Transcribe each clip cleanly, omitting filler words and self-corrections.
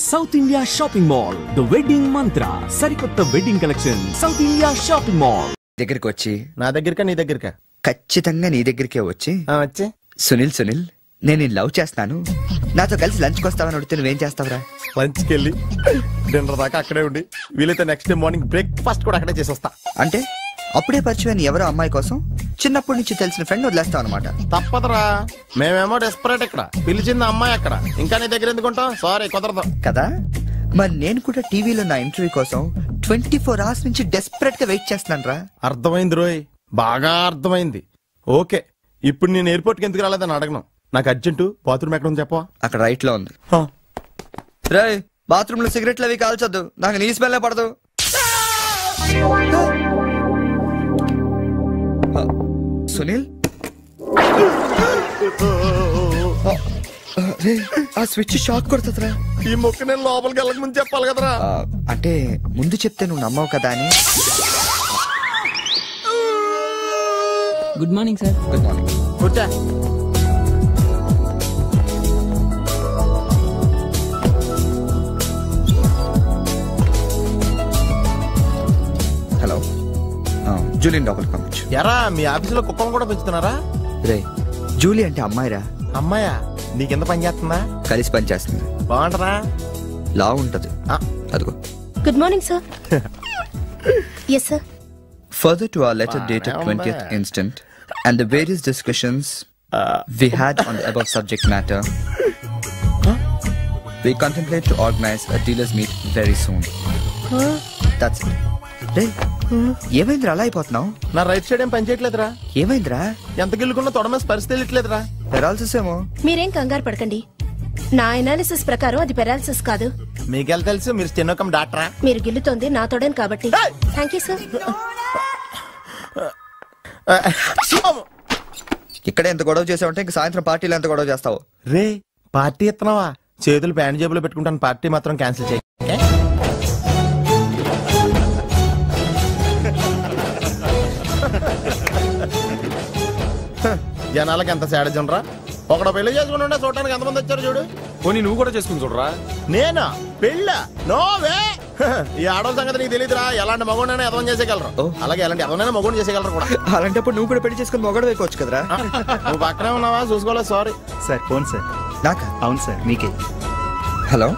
South India shopping mall the wedding మంత్ర సరికొత్త wedding collection south India shopping mall దగ్గరికి వచ్చి నా దగ్గరకా నీ దగ్గరకా? ఖచ్చితంగా నీ దగ్గరికే వచ్చి వచ్చి సునీల్ నేను లవ్ చేస్తాను, నాతో కలిసి లంచ్కి వస్తావని అడిగితే నువ్వేం చేస్తావురా? లంచ్కి వెళ్ళి డిన్నర్ దాకా అక్కడే ఉండి వీలైతే నెక్స్ట్ డే మార్నింగ్ బ్రేక్ఫాస్ట్ కూడా అక్కడే చేసి వస్తా. అంటే అప్పుడే పరిచయం ఎవరో అమ్మాయి కోసం చిన్నప్పటి నుంచి తెలిసిన ఫ్రెండ్ వదిలేస్తావు అనమాట. తప్పదురా, మేమేమో డెస్పరేట్ ఇక్కడ, పిలిచింది అమ్మాయి అక్కడ, ఇంకా నీ దగ్గర ఎందుకుంటాం? సారీ కుదరదు కదా. మరి నేను కూడా టీవీలో నా ఇంటర్వ్యూ కోసం 24 hours నుంచి డెస్పరేట్ గా వెయిట్ చేస్తున్నాను రా. అర్థమైంది రోయ్, బాగా అర్థమైంది. ఓకే, ఇప్పుడు నేను ఎయిర్పోర్ట్కి ఎందుకు రాలేదని అడగను. నాకు అర్జెంటు బాత్రూమ్ ఎక్కడ ఉంది చెప్పవా? అక్కడ రైట్ లో ఉంది. రే బాత్రూమ్ లో సిగరెట్లు అవి కాల్చొద్దు, నాకు నీ స్మెల్ పడదు. సునీల్ ఆ స్విచ్ షాక్ కొడుతుందిరా. ఈ మొక్క నేను లోపలికి వెళ్ళక ముందు చెప్పాలి కదరా. అంటే ముందు చెప్తే నువ్వు నమ్మవు కదా అని. Good morning sir. Good morning. కూర్చో. హలో, జూలియన్ లోపలికి పంపించు. ఎరా మీ ఆఫీసులో కుక్కను కూడా పెంచుతున్నారా? రే జూలీ అంటే అమ్మాయిరా. అమ్మాయా? నీకెంత పని చేస్తుందా? కలిసి పని చేస్తుంది. బాగుంటరా? లా ఉంటది. అదిగో. Good morning sir. Yes sir. Further to our letter dated 20th instant and the various discussions we had on the above subject matter, we contemplate to organize a dealers meet very soon. That's it. Hey, ఏమైందిరా అలా అయిపోతున్నావు? నా right side ఏం పని చేయట్లేదురా. ఏమైందిరా? ఎంత గిల్లుకున్నా తొడమే స్పర్శ తెలియట్లేదురా. Paralysis ఏమో. మీరేం కంగారు పడకండి, నా అనాలిసిస్ ప్రకారం అది పెరాలసిస్ కాదు. మీకెళ్ళ తెలుసు, మీరు స్టెనోకం డాక్టరా? మీరు గిల్లుతోంది నా తోడని కాబట్టి. Thank you sir. ఇక్కడ ఎంత గొడవ చేసావంటే ఇంక సాయంత్రం పార్టీలో ఎంత గొడవ చేస్తావు? రే పార్టీ ఇస్తున్నావా? చేతులు ప్యాంట్ జేబులో పెట్టుకుంటాను, పార్టీ మాత్రం క్యాన్సిల్ చేయి. జనాలకి ఎంత సాడజం రా. ఒకడు పెళ్లి చేసుకుంటుంటే చూడటానికి ఎంతమంది వచ్చారు చూడు. పోనీ నువ్వు కూడా చేసుకుని చూడరా. నేనా పెళ్ళ? నోవే. ఈ ఆడవాళ్ళ సంగతి నీకు తెలియదురా. ఎలాంటి మగోడైనా ఎదవం చేసేయగలరు, అలాగే ఎలాంటి ఎదవనైనా మగోడు చేసేయగలరు కూడా. అలాంటప్పుడు నువ్వు కూడా పెళ్లి చేసుకుని మొగడు వేయకోవచ్చు కదరా. నువ్వు పక్కనే ఉన్నావా? చూసుకోలేదు. Sorry sir. Phone sir. నాకా? అవును సార్, మీకే. హలో.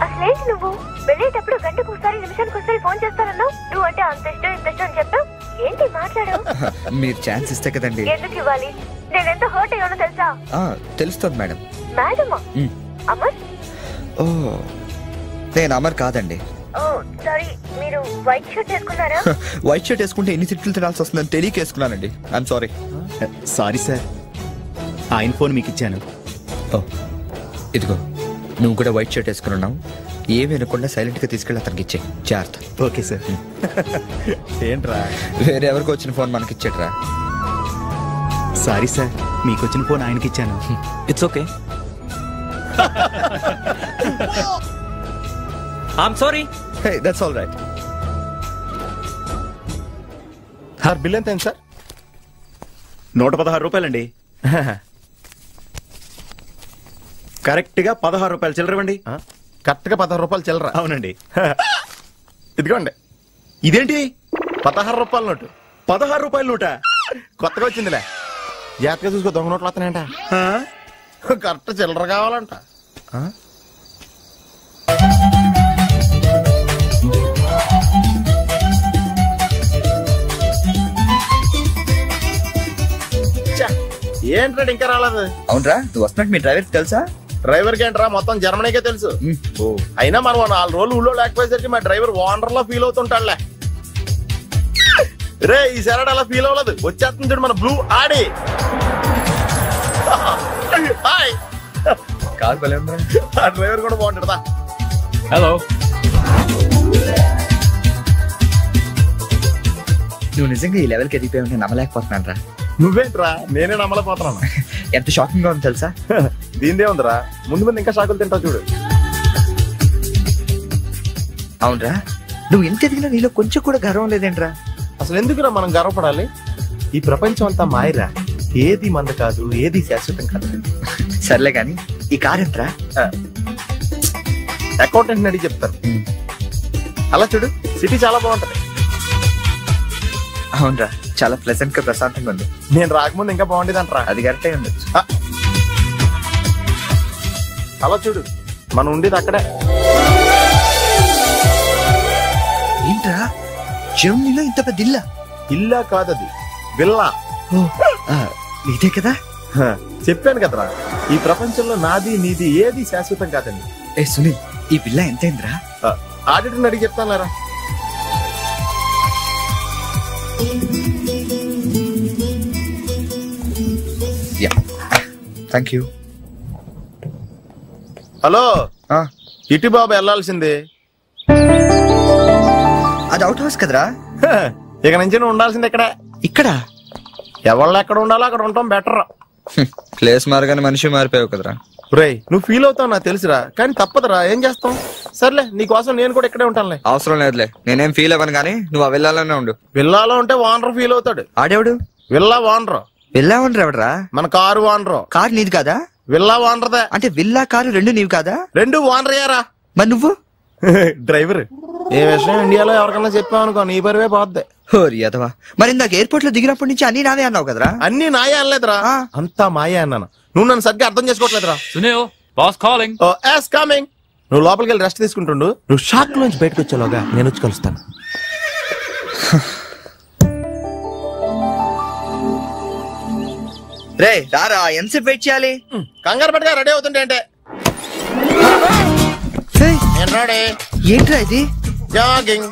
అసలేంటి నువ్వు వెళ్ళేటప్పుడు గంటకు ఒకసారి నిమిషానికి ఒకసారి ఫోన్ చేస్తానన్నావు. నువ్వు అంటే అంత ఇష్టం ఇంత ఇష్టం అని చెప్పావు. ఏంటి మాట్లాడావు? మీరు ఛాన్స్ ఇస్తే కదండి. ఎందుకు ఇవ్వాలి? నేను ఎంత హర్ట్ అయ్యానో తెలుసా? తెలుస్తుంది మేడం. మేడమా? అమర్? ఓ నేను అమర్ కాదండి. ఓ సారీ, మీరు వైట్ షర్ట్ వేసుకున్నారా? వైట్ షర్ట్ వేసుకుంటే ఎన్ని తిట్లు తినాల్సి వస్తుందని తెలియక వేసుకున్నానండి. I'm sorry. సారీ సార్, ఆయన ఫోన్ మీకు ఇచ్చాను. ఓ ఇదిగో, నువ్వు కూడా వైట్ షర్ట్ వేసుకుని ఉన్నావు. ఏమి వినకుండా సైలెంట్ గా తీసుకెళ్ళి అతనికి ఇచ్చే. జాగ్రత్త. Okay sir. ఏంట్రా? వేరే ఎవరికి వచ్చిన ఫోన్ మనకి ఇచ్చేట్రా. సారీ సార్, మీకు వచ్చిన ఫోన్ ఆయనకి ఇచ్చాను. It's okay. I'm sorry. Hey that's all right. Sir bill ఎంత అయింది సార్? 116 రూపాయలండి. కరెక్ట్ గా 16 రూపాయలు చిల్లరవండి. కరెక్ట్ గా 16 రూపాయలు చిల్లరా? అవునండి. ఇదిగోండి. ఇదేంటి 16 రూపాయల నోటు? 16 రూపాయల నోట? కొత్తగా వచ్చిందిలే. జాగ్రత్తగా చూసుకో, దొంగ నోట్లు వస్తున్నాయంట. కరెక్ట్ చిల్లర కావాలంట. ఏంట్రా ఇంకా రాలేదు? అవునరా, నువ్వు వస్తున్నట్టు మీ డ్రైవర్ తెలుసా? డ్రైవర్ కి ఏంట్రా, మొత్తం జర్మనీకే తెలుసు. అయినా మనం 4 రోజులు ఊళ్ళో లేకపోయేసరికి మా డ్రైవర్ ఓనర్ లో ఫీల్ అవుతుంటాడులే. రే ఈ సరడ్ అలా ఫీల్ అవ్వలేదు, వచ్చేస్తుంది చూడు మన బ్లూ ఆడి. హాయ్. కార్ భలే ఉందా? ఆ డ్రైవర్ కూడా బాగుంటాడా? హలో. నువ్వు నిజంగా ఈ లెవెల్కి ఎదిగిపోయి ఉంటే నమ్మలేకపోతున్నాను రా. నువ్వేంట్రా, నేనే నమ్మలేకపోతున్నాను. ఎంత షాకింగ్ గా ఉంది తెలుసా? దీనిదే ఉందిరా, ముందు ముందు ఇంకా షాకులు తింటావు చూడు. అవునరా, నువ్వు ఎంత ఎదిగినా నీలో కొంచెం కూడా గర్వం లేదేంట్రా? అసలు ఎందుకురా మనం గర్వపడాలి? ఈ ప్రపంచం అంతా మాయరా. ఏది మంద కాదు, ఏది శాశ్వతం కాదు. సర్లే గాని ఈ కార్ ఎంతరా? అకౌంటెంట్ అడిగి చెప్తారు. అలా చూడు, సిటీ చాలా బాగుంటది. అవునరా, చాలా ప్లెజెంట్ గా ప్రశాంతంగా ఉంది. నేను రాకముందు ఇంకా బాగుండేది అంటారా? అది కరెక్టే ఉండొచ్చు. అలా చూడు, మనం ఉండేది అక్కడే. ఏంట్రా జర్మనీలో ఇంత పెద్ద ఇల్లా? ఇల్లా కాదది, విల్లా. ఇదే కదా? చెప్పాను కదరా, ఈ ప్రపంచంలో నాది నీది ఏది శాశ్వతం కాదండి. ఏ సునీల్, ఈ బిల్లా ఎంతైందిరా? ఆడిటర్ అడిగి చెప్తాను లేరా. Thank you. హలో, ఇటు బాబు వెళ్ళాల్సింది. అది అవుట్ హౌస్ కదరా? ఇక నుంచి నువ్వు ఉండాల్సింది ఇక్కడ. ఇక్కడ ఎవళ్ళు ఎక్కడ ఉండాలో అక్కడ ఉండటం బెటర్. ప్లేస్ మారగానే మనిషి మారిపోయావు కదరా. రేయ్, నువ్వు ఫీల్ అవుతావు నాకు తెలుసురా, కానీ తప్పదురా, ఏం చేస్తాం. సర్లే, నీకోసం నేను కూడా ఇక్కడే ఉంటానులే. అవసరం లేదులే, నేనేం ఫీల్ అవ్వను కానీ నువ్వు ఆ విల్లాలోనే ఉండు. విల్లాలో ఉంటే వానర్ ఫీల్ అవుతాడు. ఆడేవాడు? Villa owner. విల్లా ఓనర్ ఎవడరా? మన కారు వానరు. కారు నీది కాదా? విల్లా వానరదే. అంటే విల్లా కారు రెండు నీవి కాదా? రెండు వానర్ అయ్యారా. మరి నువ్వు డ్రైవర్. ఏ విషయం ఇండియాలో ఎవరికన్నా చెప్పావు అనుకో, నీ పరివే పోద్ది. అదవా, మరి ఇందాక ఎయిర్పోర్ట్ లో దిగినప్పటి నుంచి అన్ని నావే అన్నావు కదరా? అన్ని నాయే అనలేదురా, అంతా మాయే అన్నాను. నువ్వు నన్ను సరిగ్గా అర్థం చేసుకోవట్లేదురా. Sunil, boss calling. కమింగ్. నువ్వు లోపలికి వెళ్ళి రెస్ట్ తీసుకుంటుండు. నువ్వు షాక్ నుంచి బయటకు వచ్చేలోగా నేను వచ్చి కలుస్తాను. రే రారా, ఎంతసేపు వెయిట్ చేయాలి? కంగారు పట్టుగా రెడీ అవుతుంటే అంటే. నేను రెడీ. ఏంట్రా ఇది? జాగింగ్.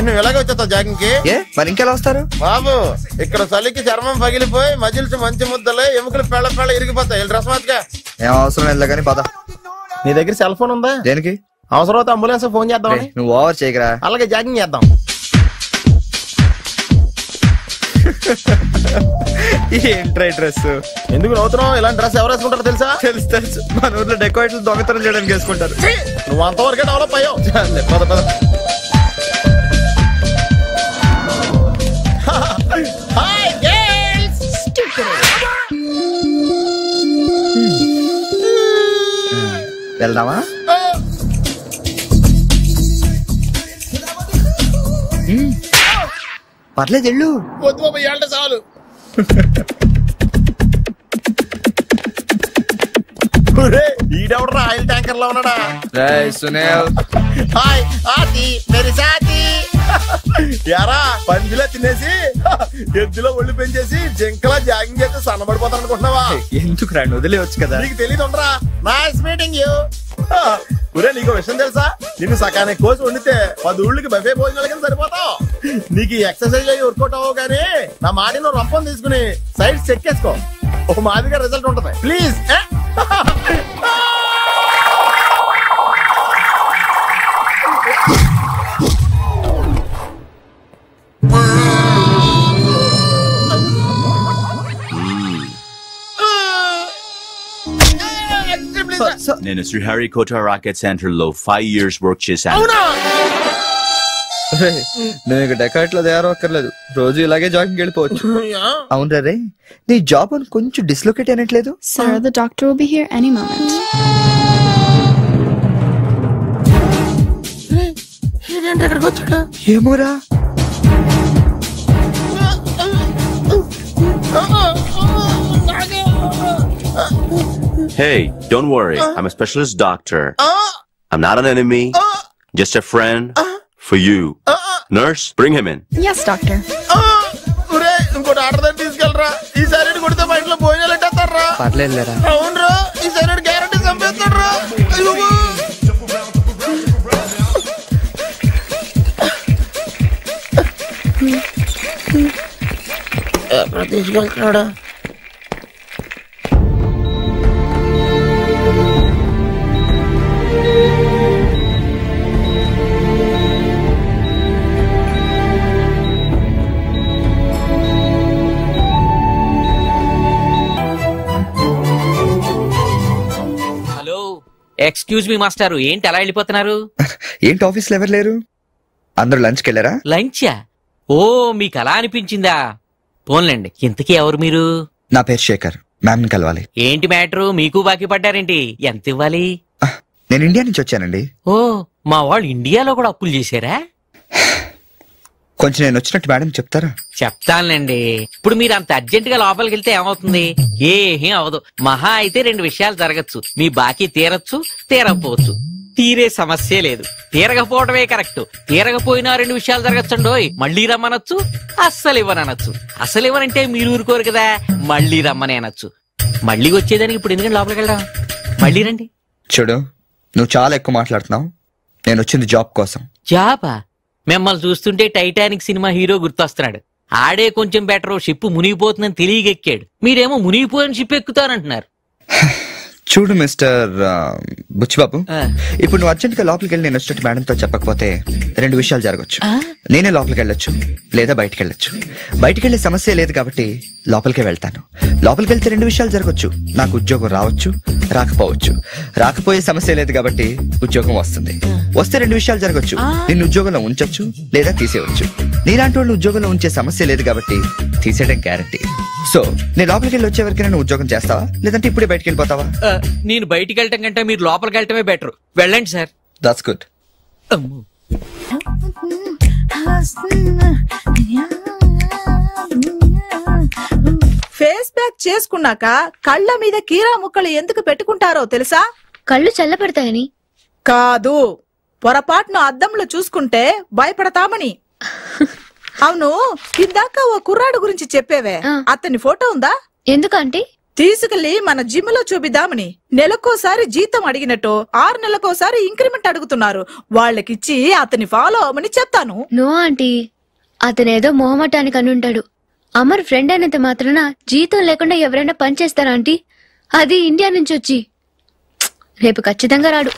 నువ్వు ఎలాగ వచ్చేస్తావు జాగింగ్ కి? మరి ఇంకెలా వస్తారు బాబు? ఇక్కడ చలికి చర్మం పగిలిపోయి మజిల్స్ మంచి ముద్దలే, ఎముకలు పెళ్ళ పెళ్ళ ఇరిగిపోతాయి. డ్రెస్ మార్చుగా. ఏం అవసరం లేదు కానీ పద. నీ దగ్గర సెల్ ఫోన్ ఉందా? దేనికి? అవసరం అయితే అంబులెన్స్ ఫోన్ చేద్దాం. నువ్వు ఓవర్ చేయకరా. అలాగే జాగింగ్ చేద్దాం. ఏంట్రా డ్రెస్? ఎందుకు నవ్వుతున్నావు? ఇలాంటి డ్రెస్ ఎవరు వేసుకుంటారో తెలుసా? తెలుసు తెలుసు, మన ఊర్లో డెకోరేట్లు దొంగతనం చేయడానికి వేసుకుంటారు. నువ్వు అంతవరకే డెవలప్ అయ్యావు. పద పద. వెళ్దామా? పర్లేదు వెళ్ళు. వద్దు బాబు, ఏళ్ళ చాలు. ఈడెవడరా ఆయిల్ ట్యాంకర్ లో ఉన్నాడా? సునీల్. హాయ్ ఆతి మేరీ సాతి. యారా, పందిలా తినేసి ఎద్దులో ఒళ్ళు పెంచేసి జింకలా జాగింగ్ చేస్తే సన్నబడిపోతాను అనుకుంటున్నావా? ఎందుకు రాండి, వదిలేవచ్చు కదా. నీకు తెలియదు ఉండరా. Nice meeting you. ఒరే, నీకు విషయం తెలుసా? నిన్ను సకానే కోసి వండితే 10 ఊళ్ళకి బఫే భోజనాలకి సరిపోతావు. నీకు ఈ ఎక్సర్సైజ్ అయ్యి వర్కౌట్ అవ్వవు కానీ నా మాడి నువ్వు రంపం తీసుకుని సైడ్ చెక్ చేసుకో. ఒక మాదిరిగా రిజల్ట్ ఉంటది. ప్లీజ్. నేను శ్రీహరికోట రాకెట్ సెంటర్ లో 5 years వర్క్ చేశాను. నువ్వు ఇక డెకాట్ లో తయారక్కర్లేదు, రోజు ఇలాగే జాగింగ్ వెళ్ళిపోవచ్చు. అవును రే, నీ జాబ్ అని కొంచెం dislocate అయినట్లేదు? Sir, the doctor will be here any moment. ఏమోరా. Hey, don't worry. I'm a specialist doctor. I'm not an enemy. Just a friend for you. Nurse, bring him in. Yes, doctor. ఇంకోటి order తీసుకెళ్ళరా. ఈసారి కొడితే మా ఇంట్లో భోజనాలు ఎట్టేస్తారా? పర్లేదులేరా. అవునరా, ఈసారి guarantee చంపేస్తారా. ఎక్కడ తీసుకెళ్తున్నాడా? ఎక్స్క్యూజ్ మీ మాస్టారు, ఏంటి అలా వెళ్ళిపోతున్నారు? ఏంటి ఆఫీస్ లో ఎవరు లేరు? అందరూ లంచ్కి వెళ్ళారా? లంచా? ఓ, మీకు అలా అనిపించిందా? పోన్లేండి. ఇంతకీ ఎవరు మీరు? నా పేరు శేఖర్, మ్యామ్ కలవాలి. ఏంటి మ్యాటరు? మీకు బాకీ పడ్డారేంటి? ఎంత ఇవ్వాలి? నేను ఇండియా నుంచి వచ్చానండి. ఓ, మా వాళ్ళు ఇండియాలో కూడా అప్పులు చేశారా? కొంచెం నేను వచ్చినట్టు మేడం చెప్తారా? చెప్తానులేండి. ఇప్పుడు మీరు అంత అర్జెంట్ గా లోపలికి వెళ్తే ఏమవుతుంది? ఏం అవదు. మహా అయితే 2 విషయాలు జరగచ్చు. మీ బాకీ తీరచ్చు, తీరకపోవచ్చు. తీరే సమస్య లేదు. తీరకపోవడమే కరెక్ట్. తీరకపోయినా 2 విషయాలు జరగచ్చండోయ్. మళ్ళీ రమ్మనొచ్చు, అస్సలు ఇవ్వనొచ్చు. అసలు ఇవ్వనంటే మీరు ఊరుకోరు కదా, మళ్ళీ రమ్మని అనొచ్చు. మళ్ళీ వచ్చేదానికి ఇప్పుడు ఎందుకంటే లోపలికి వెళ్దాం. మళ్ళీ రండి. చూడు, నువ్వు చాలా ఎక్కువ మాట్లాడుతున్నావు. నేను వచ్చింది జాబ్ కోసం. జాబా? మిమ్మల్ని చూస్తుంటే టైటానిక్ సినిమా హీరో గుర్తొస్తున్నాడు. ఆడే కొంచెం బెటర్, షిప్ మునిగిపోతుందని తెలియగెక్కాడు. మీరేమో మునిగిపోయిన షిప్ ఎక్కుతానంటున్నారు. చూడు మిస్టర్ బుచ్చిబాబు, ఇప్పుడు నువ్వు అర్జెంట్ గా లోపలికి వెళ్ళి నేను వచ్చినట్టు మేడంతో చెప్పకపోతే 2 విషయాలు జరగచ్చు. నేనే లోపలికి వెళ్ళొచ్చు, లేదా బయటకు వెళ్ళొచ్చు. బయటకు వెళ్ళే సమస్య లేదు కాబట్టి లోపలికే వెళ్తాను. లోపలికి వెళ్తే 2 విషయాలు జరగచ్చు. నాకు ఉద్యోగం రావచ్చు, రాకపోవచ్చు. రాకపోయే సమస్య లేదు కాబట్టి ఉద్యోగం వస్తుంది. వస్తే 2 విషయాలు జరగచ్చు. నిన్ను ఉద్యోగంలో ఉంచొచ్చు, లేదా తీసేయవచ్చు. నీలాంటి వాళ్ళు ఉద్యోగంలో ఉంచే సమస్య లేదు కాబట్టి తీసేయడం గ్యారంటీ. సో నేను లోపలికి వెళ్ళి వచ్చే వరకు నేను ఉద్యోగం చేస్తావా, లేదంటే ఇప్పుడే బయటకు వెళ్ళిపోతావా? నేను బయటికి వెళ్ళటం కంటే మీరు లోపలికి వెళ్ళటమే బెటర్. వెళ్ళండి sir. That's good. Face pack చేసుకున్నాక కళ్ళ మీద కీరా ముక్కలు ఎందుకు పెట్టుకుంటారో తెలుసా? కళ్ళు చల్లబడతాయని కాదు, పొరపాటును అద్దంలో చూసుకుంటే భయపడతామని. అవును, ఇందాక ఓ కుర్రాడు గురించి చెప్పేవే, అతని ఫోటో ఉందా? ఎందుకంటే తీసుకెళ్లి మన జిమ్ లో చూపిద్దామని. నెలకోసారి జీతం అడిగినట్టు 6 నెలకోసారి ఇంక్రిమెంట్ అడుగుతున్నారు. వాళ్ళకిచ్చి అతని ఫాలో అవ్వమని చెప్తాను. నో ఆంటీ, అతనేదో మొహమాటానికి అనుంటాడు. అమర్ ఫ్రెండ్ అయినంత మాత్రాన జీతం లేకుండా ఎవరైనా పనిచేస్తారా ఆంటీ? అది ఇండియా నుంచి వచ్చి. రేపు ఖచ్చితంగా రాడు.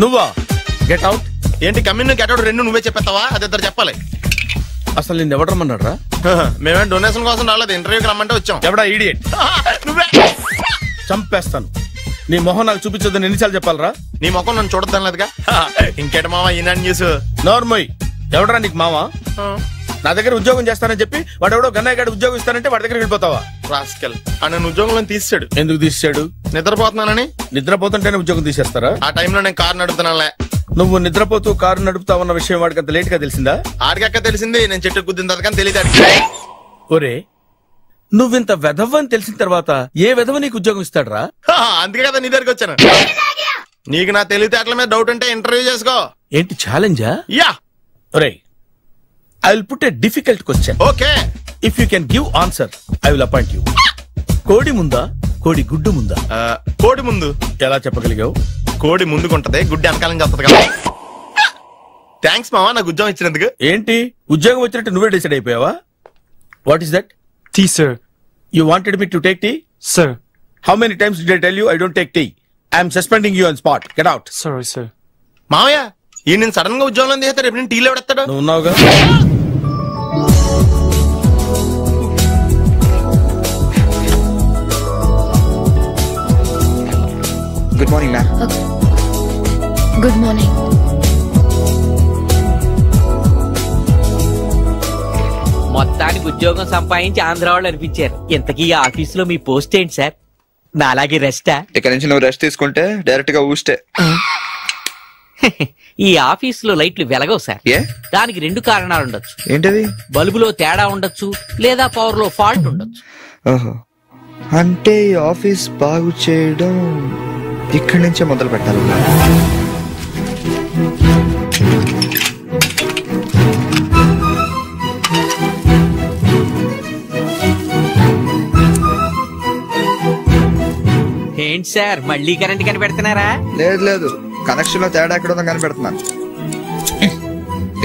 నువ్వా? Get out. ఏంటి కమిన్ గెట్ అవుట్ 2 నువ్వే చెప్పేస్తావా? అది ఇద్దరు చెప్పాలి. అసలు నేను ఎవరు రమ్మన్నారా? మేమే డొనేషన్ కోసం రాలేదు, ఇంటర్వ్యూకి రమ్మంటే వచ్చాం. ఎవడా ఈడియట్? నువ్వే. చంపేస్తాను. నీ మొహం నాకు చూపించొద్దని ఎన్నిసార్లు చెప్పాలరా? నీ మొఖం నన్ను చూడద్దనలేదుగా. ఇంకేట మామ ఈనాడు న్యూస్. నోర్మోయ్, ఎవడరా నీకు మామ? నా దగ్గర ఉద్యోగం చేస్తానని చెప్పి వాడెవడో గన్నయ్య గారి ఉద్యోగం ఇస్తానంటే వాడి దగ్గర వెళ్ళిపోతావా? రాస్కెల్. నన్ను ఉద్యోగంలో తీసాడు. ఎందుకు తీసాడు? నిద్రపోతున్నానని. నిద్రపోతుంటేనే ఉద్యోగం తీసేస్తారా? ఆ టైంలో నేను కారు నడుపుతున్నానులే. నువ్వు నిద్రపోతూ కారు నడుపుతావన్న విషయం వాడికి అంత లేట్ గా తెలిసిందా? ఆడికక్క తెలిసింది, నేను చెట్టు గుద్దిన తర్వాత కానీ తెలియదు. ఒరే, నువ్వింత వెధవ్ అని తెలిసిన తర్వాత ఏ వెధవ నీకు ఉద్యోగం ఇస్తాడరా? అందుకే కదా నీ దగ్గరికి వచ్చాను. నీకు నా తెలివితేటల మీద డౌట్ ఉంటే ఇంటర్వ్యూ చేసుకో. ఏంటి ఛాలెంజా? యా. ఒరే, I will put a difficult question. Okay. If you can give answer, I will appoint you. కోడి ముందా, కోడి గుడ్డు ముందా? కోడి ముందు. ఎలా చెప్పగలిగావు? కోడి ముందుకుంటది, గుడ్డి వెనకాలం చేస్తుంది కదా. థ్యాంక్స్ మామా, నాకు ఉద్యోగం ఇచ్చినందుకు. ఏంటి ఉద్యోగం వచ్చినట్టు నువ్వే డిసైడ్ అయిపోయావా? What is that? Tea, sir. You wanted me to take tea? Sir. How many times did I tell you I don't take tea? I am suspending you on spot. Get out. Sorry, sir. మామయ్య, ఈ నేను sudden గా ఉద్యోగంలో తీస్తాడు. రేపు నేను టీలో ఎవడెత్తాడు? నువ్వు ఉన్నావుగా. Good morning ma'am. Good morning. మొత్తానికి ఉద్యోగం సంపాదించి ఆంధ్ర వాళ్ళు అనిపించారు. ఇంతకీ ఈ ఆఫీసులో మీ పోస్ట్ ఏంటి సార్? నాలాగే రెస్టా? ఇక్కడ నుంచి నువ్వు రెస్ట్ తీసుకుంటే డైరెక్ట్ గా ఊస్తే. ఈ ఆఫీసులో లైట్లు వెలగవు సార్. దానికి 2 కారణాలు ఉండొచ్చు. ఏంటది? బల్బులో తేడా ఉండొచ్చు, లేదా పవర్ లో ఫాల్ట్ ఉండొచ్చు. ఓహో, అంటే ఈ ఆఫీస్ బాగు చేయడం ఇక్కడి నుంచే మొదలు పెట్టాలి. ఏంటి సార్, మళ్ళీ కరెంట్ కనిపెడుతున్నారా? లేదు లేదు, కనెక్షన్ లో తేడా ఎక్కడ ఉందో కనిపెడుతున్నాను.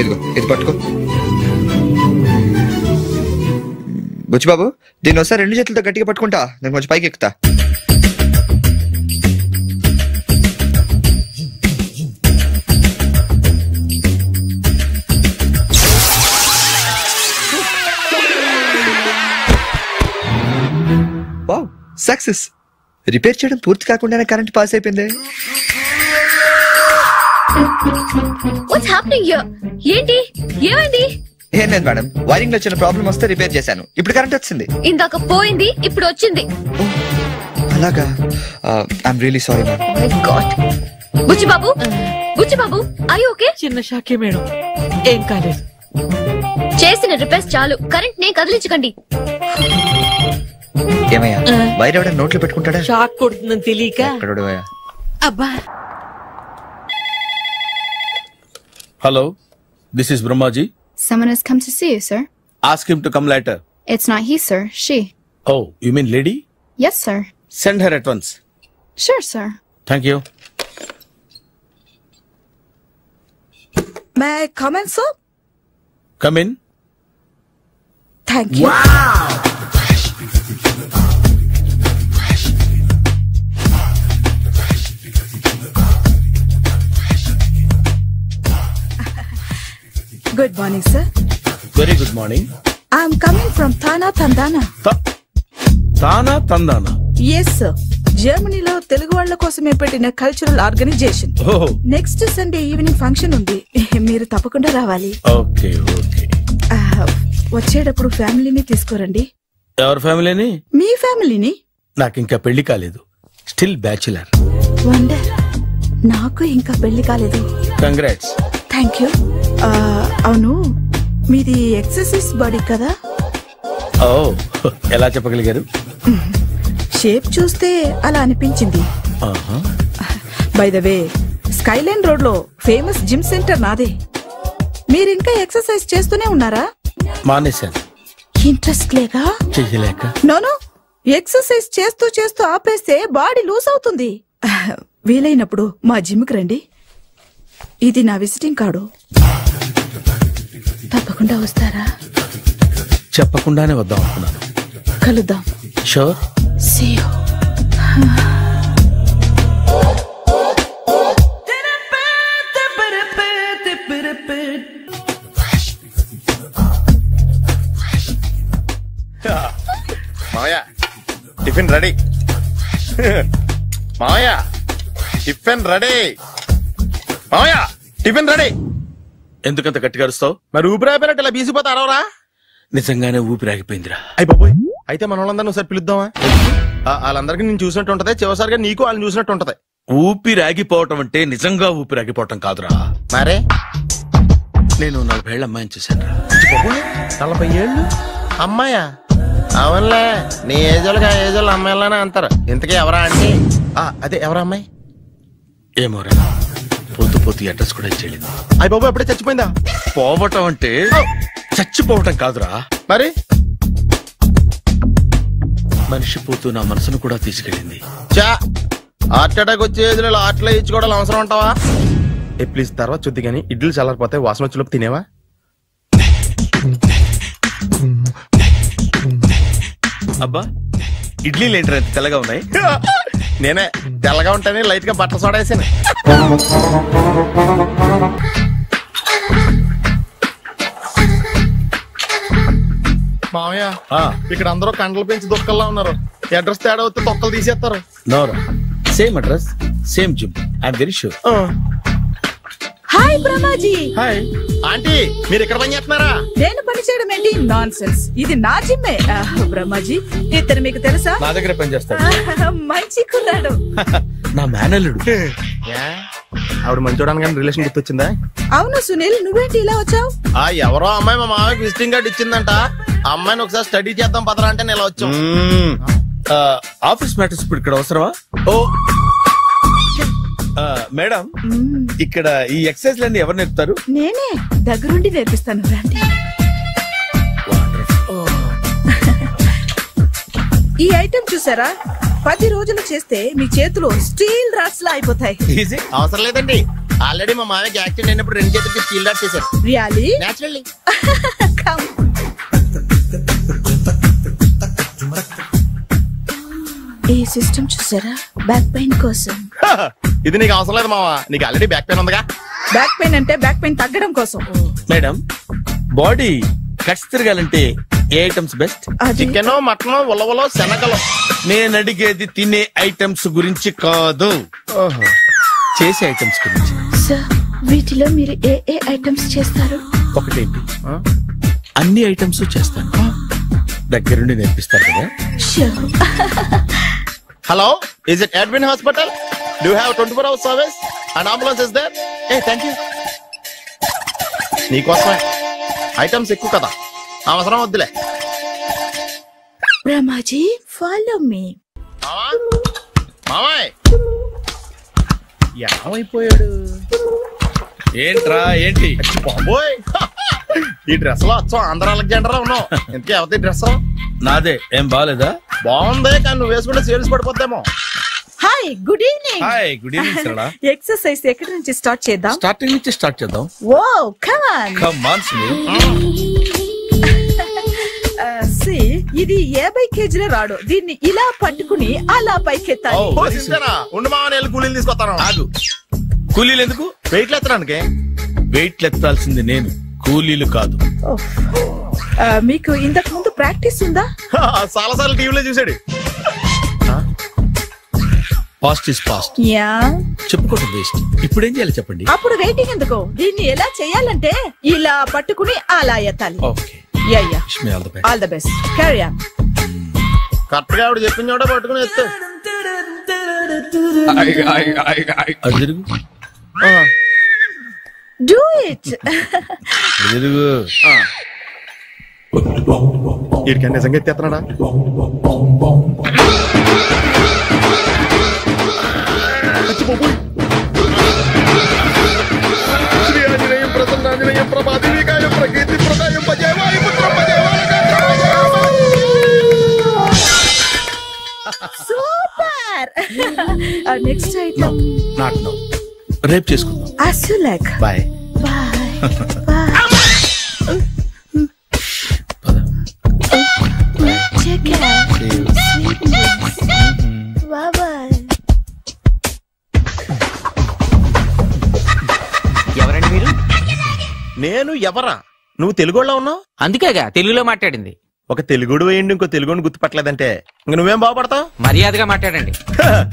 ఇదిగో, ఇది పట్టుకో. బుచ్చిబాబు, దీన్ని ఒకసారి 2 చేతులతో గట్టిగా పట్టుకుంటా, నేను కొంచెం పైకి ఎక్కుతా. Wow, success. రిపేర్ చేయడం పూర్తి కాకుండానే కరెంట్ పాస్ అయిపోయింది. What's happening here? ఏంటి, ఏమైంది? ఏం లేదు మేడం, వైరింగ్ లో చిన్న ప్రాబ్లం వస్తే రిపేర్ చేశాను. ఇప్పుడు కరెంట్ వచ్చింది. ఇందాక పోయింది, ఇప్పుడు వచ్చింది. అలాగా I'm really sorry ma'am. My God. Buchibabu, Buchibabu, I okay? చిన్న షాకే మేడం, ఏం కాలేదు. చేసిన రిపేర్స్ చాలు, కరెంట్ నే కదిలించకండి. ఏమయ్యా బయట ఎవడ నోట్లు పెట్టుకుంటాడా? షాక్ కొడుతుందని తెలియక. అబ్బా. Hello, this is Brahmaji. Someone has come to see you, sir. Ask him to come later. It's not he, sir. She. Oh, you mean lady? Yes, sir. Send her at once. Sure, sir. Thank you. May I come in, sir? Come in. Thank you. Good morning, sir. Very good morning. I'm coming from Thana Tandana. Thana Tandana. Yes, sir. జర్మనీలో తెలుగు వాళ్ళ కోసమే పెట్టిన cultural organisation. Next Sunday evening function ఉంది, మీరు తప్పకుండా రావాలి. Okay okay. వచ్చేటప్పుడు ఫ్యామిలీని తీసుకురండి. ఎవరి ఫ్యామిలీని? మీ ఫ్యామిలీని. నాకు ఇంకా పెళ్లి కాలేదు, స్టిల్ బ్యాచులర్. వండర్, నాకు ఇంకా పెళ్లి కాలేదు. కంగ్రాట్స్. Thank you. అవును, మీది ఎక్సర్సైజ్ బాడీ కదా? ఓ, ఎలా చెప్పగలిగారు? షేప్ చూస్తే అలా అనిపించింది. By the way, Skyline road లో ఫేమస్ జిమ్ సెంటర్ నాదే. మీరింకా ఎక్సర్సైజ్ చేస్తూనే ఉన్నారా? మానేశాను. ఇంట్రెస్ట్ లేక? చెయ్యలేక. నోను, ఎక్సర్సైజ్ చేస్తూ చేస్తూ ఆపేస్తే బాడీ లూజ్ అవుతుంది. వీలైనప్పుడు మా జిమ్కి రండి. ఇది నా విజిటింగ్ కార్డు. తప్పకుండా వస్తారా? చెప్పకుండానే వద్దాం అనుకున్నాను. కలుద్దాం. షూర్. See you. మావయ్య, టిఫిన్ రెడీ. మావయ్య, టిఫిన్ రెడీ. మావయ్య, టిఫిన్ రెడీ. ఎందుకంత గట్టిగా అరుస్తావు? మరి ఊపిరి అయిపోయినట్టు ఇలా బీసిపోతే అరవరా? నిజంగానే ఊపిరాగిపోయిందిరా. అయ్యి బాబోయ్, అయితే మన వాళ్ళందరినీ ఒకసారి పిలుద్దామా? వాళ్ళందరికీ నేను చూసినట్టు ఉంటది, చివరిసారిగా నీకు వాళ్ళని చూసినట్టు ఉంటది. ఊపిరాగిపోవటం అంటే నిజంగా ఊపిరాగిపోవటం కాదురా. మరే నేను 40 ఏళ్ల అమ్మాయిని చూశాను. 40 ఏళ్ళు అమ్మాయా? అవునులే, నీ ఏజోళ్ళకి ఆ ఏజోళ్ళు అమ్మాయిలానే అంటారు. ఇంతకీ ఎవరా అండి? అదే ఎవరా అమ్మాయి? ఏమోరా, పోతూ పోతూ అడ్రస్ కూడా ఇచ్చేళ్ళింది. అయ్యి బాబు, ఎప్పుడే చచ్చిపోయిందా? పోవటం అంటే చచ్చిపోవటం కాదురా. మరి మనిషి పోతూ నా మనసును కూడా తీసుకెళ్ళింది. చా, హార్ట్ అటాక్ వచ్చే ఏజ్లో హార్ట్లో ఇచ్చుకోవడం అవసరం అంటావా? ప్లీజ్ తర్వాత చూద్ది కానీ ఇడ్లీలు చల్లారిపోతే వాసన వచ్చేలోపు తినేవా? అబ్బా, ఇడ్లీలు ఏంటి అంత తెల్లగా ఉన్నాయి? నేనే తెల్లగా ఉంటానే లైట్ గా బట్టలు సోడా వేసాను. మామయ్య, ఇక్కడ అందరూ కండలు పెంచి దుక్కల్లా ఉన్నారు. అడ్రస్ తేడా వస్తే తొక్కలు తీసేస్తారు. నోరా, same address, same gym. I'm very sure. Hi Brahmaji. Hi aunty, మీరు ఇక్కడ పని చేస్తున్నారా? నేను పని చేయడం ఏంటి? నాన్ సెన్స్, ఇది నా జిమ్మే. బ్రహ్మాజీ, ఇతను మీకు తెలుసా? నా దగ్గర పని చేస్తాడు. మంచి కుర్రాడు. నా మేనల్లుడు. ఆవిడ మంచోడానికి కానీ రిలేషన్ గుర్తొచ్చిందా? అవును సునీల్, నువ్వేంటి ఇలా వచ్చావు? ఎవరో అమ్మాయి మా మామయ్యకి విజిటింగ్ కార్డు ఇచ్చిందంట. ఆ అమ్మాయిని ఒకసారి స్టడీ చేద్దాం పదరా అంటే నేను ఇలా వచ్చాం. ఆఫీస్ మ్యాటర్స్ ఇప్పుడు ఇక్కడ అవసరమా? ఓ మేడం, ఇక్కడ ఈ ఎక్సర్సైజ్ లన్నీ ఎవరు నేర్పుతారు? నేనే దగ్గరుండి నేర్పిస్తాను, రండి. ఈ ఐటెం చూసారా? 10 రోజులు చేస్తే మీ చేతులు స్టీల్ రాట్స్ లా అయిపోతాయి. అవసరం లేదండి, ఆల్రెడీ మా మామయ్యకి యాక్సిడెంట్ అయినప్పుడు 2 చేతులకి స్టీల్ రాట్స్ చేశారు. రియల్లీ? నేచురల్లీ. ఈ సిస్టమ్ చూసారా? బ్యాక్ పెయిన్ కోసం. ఇది నీకు అవసరం లేదు మావా, నీకు ఆల్రెడీ బ్యాక్ పెయిన్ ఉందిగా. బ్యాక్ పెయిన్ అంటే బ్యాక్ పెయిన్ తగ్గడం కోసం. మేడం, బాడీ కట్స్ తిరగాలంటే ఏ ఐటమ్స్ బెస్ట్? చికెన్, మటన్, ఉలవలో, శనగలు. నేను అడిగేది తినే ఐటమ్స్ గురించి కాదు, చేసే ఐటమ్స్ గురించి. సార్, వీటిలో మీరు ఏ ఏ ఐటమ్స్ చేస్తారు? ఒకటేంటి, అన్ని ఐటమ్స్ చేస్తాను. దగ్గరుండి నేర్పిస్తారు కదా? Hello, is it admin hospital? Do have 24 hours service and ambulance is there? Thank you. నీకోసమే. ఐటమ్స్ ఎక్కువ కదా, అవసరం వద్దులే. Ramaji, follow me. మామాయ్ ఏమైపోయాడు? ఏంట్రా ఏంటి? బాబోయ్, ఈ డ్రెస్ లో వచ్చాం ఆంధ్ర అలెగ్జాండర్ ఉన్నావు. ఇంతకీ ఎవరి డ్రెస్? నాదే. ఏం బాగాలేదా? బాగుంది, కానీ నువ్వు వేసుకుంటే సేల్స్ పడిపోద్దేమో. Hi, good evening. Hi, good evening Sarala. Exercise ఎక్కడి నుంచి స్టార్ట్ చేద్దాం? స్టార్టింగ్ నుంచి స్టార్ట్ చేద్దాం. Oh come on. Come on Sunil. ఇది 50 kg రాడు. దీన్ని ఇలా పట్టుకుని అలా పైకెత్తాలి. ఉండు మామ, నేను కూలీలు తీసుకొస్తాను. ఆగు. కూలీలు ఎందుకు? వెయిట్ ఎత్తడానికి. వెయిట్ ఎత్తాల్సింది నేను, కూలీలు కాదు. మీకు ఇంతకు ముందు ప్రాక్టీస్ ఉందా? చాలా సార్లు టీవీలో చూసాడు. Past is past. యా, చెప్పుకోవటం వేస్ట్. ఇప్పుడు ఏం చేయాలి చెప్పండి. అప్పుడు వెయిటింగ్ ఎందుకు? దీన్ని ఎలా చేయాలంటే ఇలా పట్టుకుని అలా ఎత్తాలి. Okay. Yeah yeah, all the best. Carry on. Correct గా ఆవిడ చెప్పిన చోట పట్టుకుని ఎత్తు. అది తిరుగు. Do it. తిరుగు. వీడికి నిజంగా ఎత్తేస్తున్నాడా? శ్రీ ఆంజనేయం ప్రసన్నాంజనేయం ప్రభాదివికాయం ప్రకీర్తి ప్రదాయం భజేవాయ పుత్రం super. Next item not now, రేపు చేసుకుందాం. as you like. Bye. Take care. Sweet dreams. Bye. ఎవరండి మీరు? నేను ఎవరా? నువ్వు తెలుగులో ఉన్నావు. అందుకేగా తెలుగులో మాట్లాడింది. ఒక తెలుగుడు వేయండి, ఇంకో తెలుగుని గుర్తుపట్టలేదంటే ఇంక నువ్వేం బాగుపడతావు? మర్యాదగా మాట్లాడండి.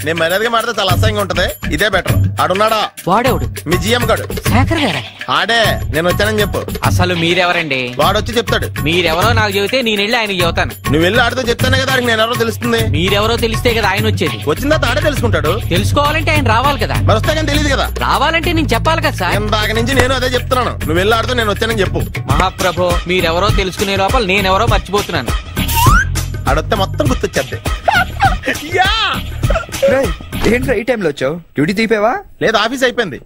నేను మర్యాదగా మాట్లాడితే చాలా అసహ్యంగా ఉంటది. ఇదే బెటర్. ఆడున్నాడా? వాడేవుడు? మీ జిఎం గాడు. శేఖర్ గారా? ఆడే. నేను వచ్చానని చెప్పు. అసలు మీరెవరండి? వాడొచ్చి చెప్తాడు. మీరెవరో నాకు చెబితే నేను వెళ్ళి ఆయనకి చెబుతాను. నువ్వు వెళ్ళి ఆడితో చెప్తానే కదా ఆయనకి నేను ఎవరో తెలుస్తుంది. మీరెవరో తెలిస్తే కదా ఆయన వచ్చేది. వచ్చిందా ఆడే తెలుసుకుంటాడు. తెలుసుకోవాలంటే ఆయన రావాలి కదా. మరి వస్తే కానీ తెలియదు కదా. రావాలంటే నేను చెప్పాలి కదా సార్. ఇందాక నుంచి నేను అదే చెప్తున్నాను. నువ్వు వెళ్ళి ఆడితో నేను వచ్చానని చెప్పు. మహాప్రభు, మీరెవరో తెలుసుకునే లోపల నేనెవరో మర్చిపోతున్నాను. ఆడొస్తే మొత్తం గుర్తొచ్చేద్ది. ఏంట్రా ఈ టైంలో వచ్చావు? డ్యూటీ తీపేవా? లేదు, ఆఫీస్ అయిపోయింది.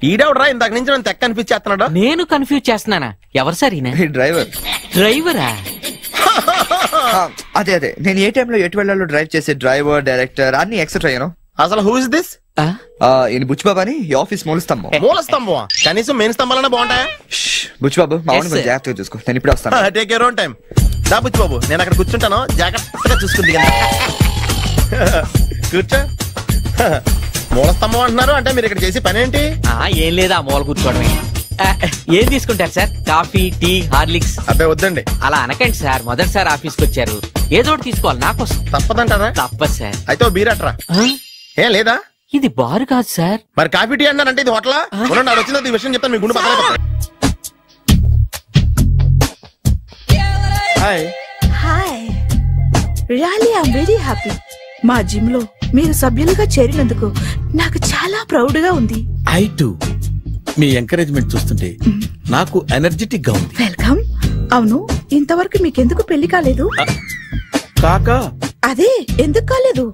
ఈడెవడరా ఇందాక నుంచి నన్ను తెక్క అనిపించేస్తున్నాడు. నేను కన్ఫ్యూజ్ చేస్తున్నానా? ఎవరు సార్ ఈయన? డ్రైవర్. డ్రైవరా? అదే నేను ఏ టైంలో ఎటు వెళ్ళాలో డ్రైవ్ చేసే డ్రైవర్, డైరెక్టర్ అన్ని ఎక్సెట్రా. అసలు హూ ఇస్ దిస్? ఈయన బుచ్చిబాబు అని, ఈ ఆఫీస్ మూల స్తంభం. మూల స్తంభం? కనీసం మెయిన్ స్తంభాలనే బాగుంటాయా? బుచ్చిబాబు, మా వాడిని కొంచెం జాగ్రత్తగా చూసుకో. నేను ఇప్పుడు వస్తాను. Take your own time. దా బుచ్చిబాబు, నేను అక్కడ కూర్చుంటాను, జాగ్రత్తగా చూసుకుంది. కూర్చో. మూల స్తంభం అంటున్నారు అంటే మీరు ఇక్కడ చేసే పని ఏంటి? ఏం లేదా, మూల కూర్చోవడమే. ఏం తీసుకుంటారు సార్? Coffee, tea, Horlicks? అబ్బాయి వద్దండి. అలా అనకండి సార్, మొదటిసారి ఆఫీస్కి వచ్చారు, ఏదో ఒకటి తీసుకోవాలి. నాకోసం. తప్పదంటారా? తప్పదు సార్. అయితే బీర్ అట్రా. ఏం లేదా? ఇది బారు కాదు సార్. మరి కాఫీ టీ అన్నారంటే ఇది హోటలా? నాడు వచ్చింది ఈ విషయం చెప్తాను. మీ గుండె పక్కన. Hi, really I am very happy. మా జిమ్ లో మీరు సభ్యులుగా చేరినందుకు నాకు చాలా ప్రౌడ్ గా ఉంది. I to. మీ ఎంకరేజ్మెంట్ చూస్తుంటే నాకు ఎనర్జెటిక్ గా ఉంది. వెల్కమ్. అవును, ఇంతవరకు మీకెందుకు పెళ్లి కాలేదు? కాకా. అదే ఎందుకు కాలేదు?